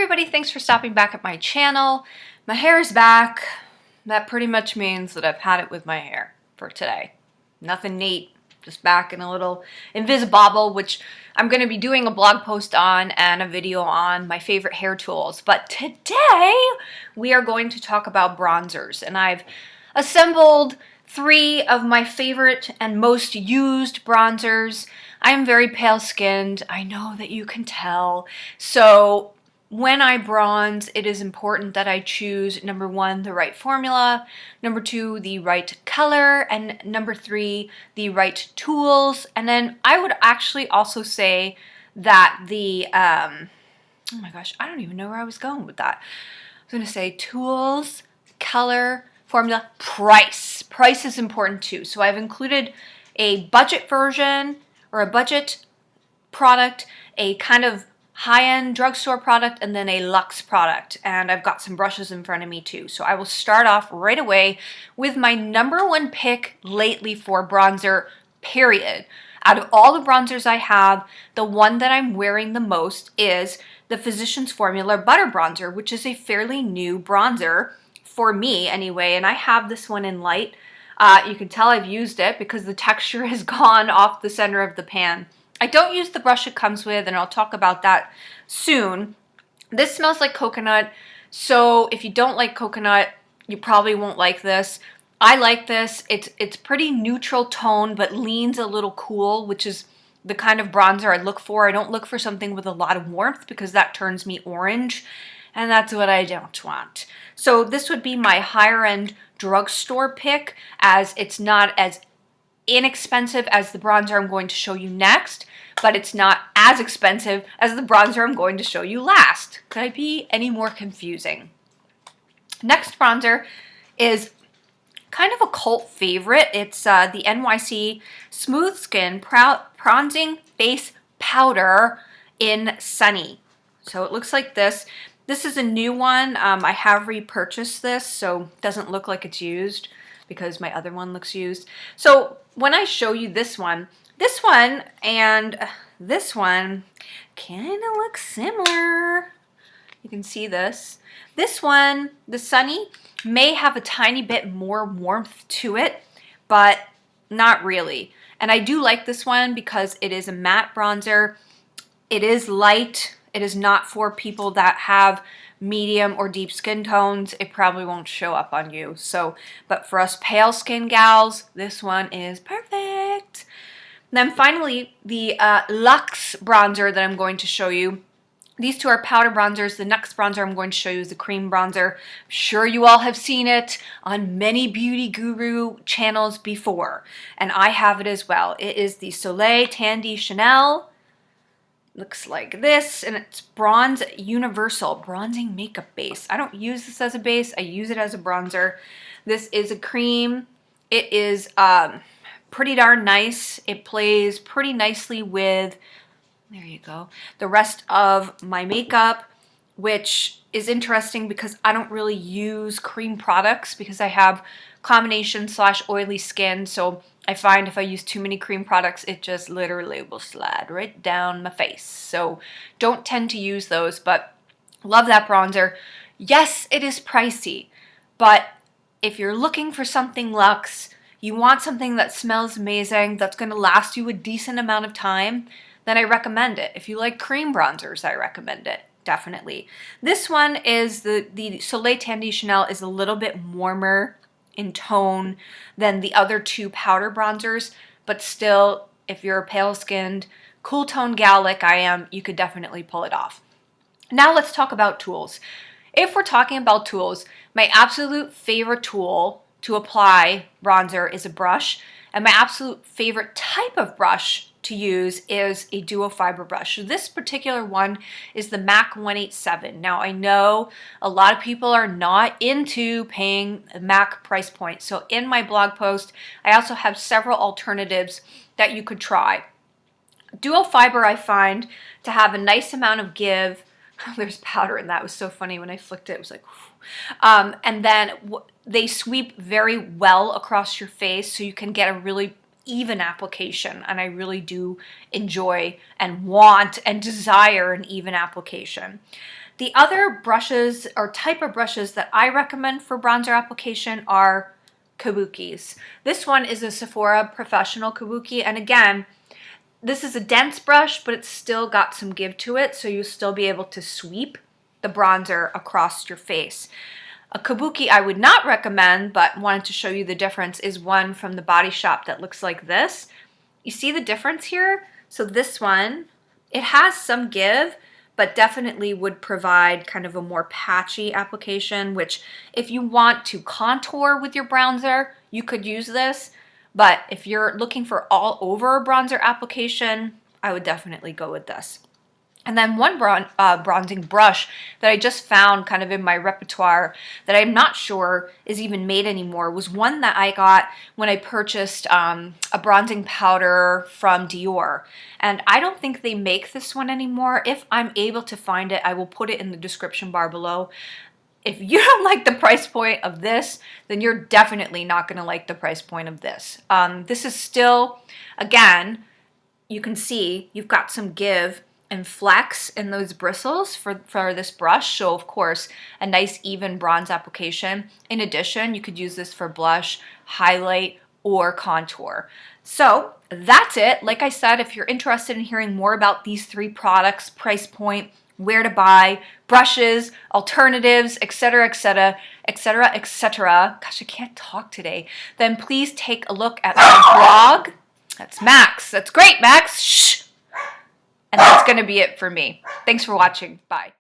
everybody, thanks for stopping back at my channel. My hair is back. That pretty much means that I've had it with my hair for today. Nothing neat, just back in a little Invisibobble, which I'm going to be doing a blog post on and a video on my favorite hair tools. But today we are going to talk about bronzers, and I've assembled 3 of my favorite and most used bronzers. I am very pale skinned. I know that you can tell. So when I bronze, it is important that I choose number 1, the right formula, number 2, the right color, and number 3, the right tools. And then I would actually also say that the, oh my gosh, I don't even know where I was going with that. I was going to say tools, color, formula, price. Price is important too. So I've included a budget version or a budget product, a kind of high-end drugstore product, and then a luxe product. And I've got some brushes in front of me too. So I will start off right away with my number 1 pick lately for bronzer, period. Out of all the bronzers I have, the one that I'm wearing the most is the Physicians Formula Butter Bronzer, which is a fairly new bronzer for me anyway. And I have this one in light. You can tell I've used it because the texture has gone off the center of the pan. I don't use the brush it comes with, and I'll talk about that soon. This smells like coconut, so if you don't like coconut, you probably won't like this. I like this. It's pretty neutral tone, but leans a little cool, which is the kind of bronzer I look for. I don't look for something with a lot of warmth because that turns me orange, and that's what I don't want. So this would be my higher end drugstore pick, as it's not as inexpensive as the bronzer I'm going to show you next, but it's not as expensive as the bronzer I'm going to show you last. Could I be any more confusing? Next bronzer is kind of a cult favorite. It's the NYC Smooth Skin Bronzing Face Powder in Sunny. So it looks like this. This is a new one. I have repurchased this, so it doesn't look like it's used because my other one looks used. So when I show you this one and this one kind of look similar. You can see this. This one, the Sunny, may have a tiny bit more warmth to it, but not really. And I do like this one because it is a matte bronzer. It is light. It is not for people that have medium or deep skin tones. It probably won't show up on you. So, but for us pale skin gals, this one is perfect. And then finally, the Luxe bronzer that I'm going to show you. These 2 are powder bronzers. The next bronzer I'm going to show you is the cream bronzer. I'm sure you all have seen it on many beauty guru channels before, and I have it as well. It is the Soleil Tandy Chanel. Looks like this, and it's Bronze Universal Bronzing Makeup Base. I don't use this as a base. I use it as a bronzer. This is a cream. It is pretty darn nice. It plays pretty nicely with, there you go, the rest of my makeup, which is interesting because I don't really use cream products because I have combination / oily skin. So I find if I use too many cream products, it just literally will slide right down my face. So don't tend to use those, but love that bronzer. Yes, it is pricey, but if you're looking for something luxe, you want something that smells amazing, that's going to last you a decent amount of time, then I recommend it. If you like cream bronzers, I recommend it. Definitely. This one is the Soleil Tandy Chanel is a little bit warmer in tone than the other 2 powder bronzers, but still, if you're a pale-skinned, cool tone gal like I am, you could definitely pull it off. Now let's talk about tools. If we're talking about tools, my absolute favorite tool to apply bronzer is a brush, and my absolute favorite type of brush to use is a duo fiber brush. So this particular one is the MAC 187. Now I know a lot of people are not into paying a MAC price point. So in my blog post, I also have several alternatives that you could try. Duo fiber I find to have a nice amount of give. There's powder in that. It was so funny when I flicked it. It was like, and then they sweep very well across your face, so you can get a really even application, and I really do enjoy and want and desire an even application. The other brushes or type of brushes that I recommend for bronzer application are Kabukis. This one is a Sephora Professional Kabuki, and again, this is a dense brush, but it's still got some give to it, so you'll still be able to sweep the bronzer across your face. A Kabuki I would not recommend, but wanted to show you the difference, is one from the Body Shop that looks like this. You see the difference here? So this one, it has some give, but definitely would provide kind of a more patchy application, which if you want to contour with your bronzer, you could use this. But if you're looking for all over bronzer application, I would definitely go with this. And then one bronzing brush that I just found kind of in my repertoire that I'm not sure is even made anymore was one that I got when I purchased a bronzing powder from Dior. And I don't think they make this one anymore. If I'm able to find it, I will put it in the description bar below. If you don't like the price point of this, then you're definitely not going to like the price point of this. This is still, again, you can see you've got some give and flex in those bristles for this brush. So of course, a nice even bronze application. In addition, you could use this for blush, highlight, or contour. So that's it. Like I said, if you're interested in hearing more about these three products, price point, where to buy, brushes, alternatives, etc., etc., etc., etc. Gosh, I can't talk today. Then please take a look at my blog. That's Max. That's great, Max. Shh. And that's going to be it for me. Thanks for watching. Bye.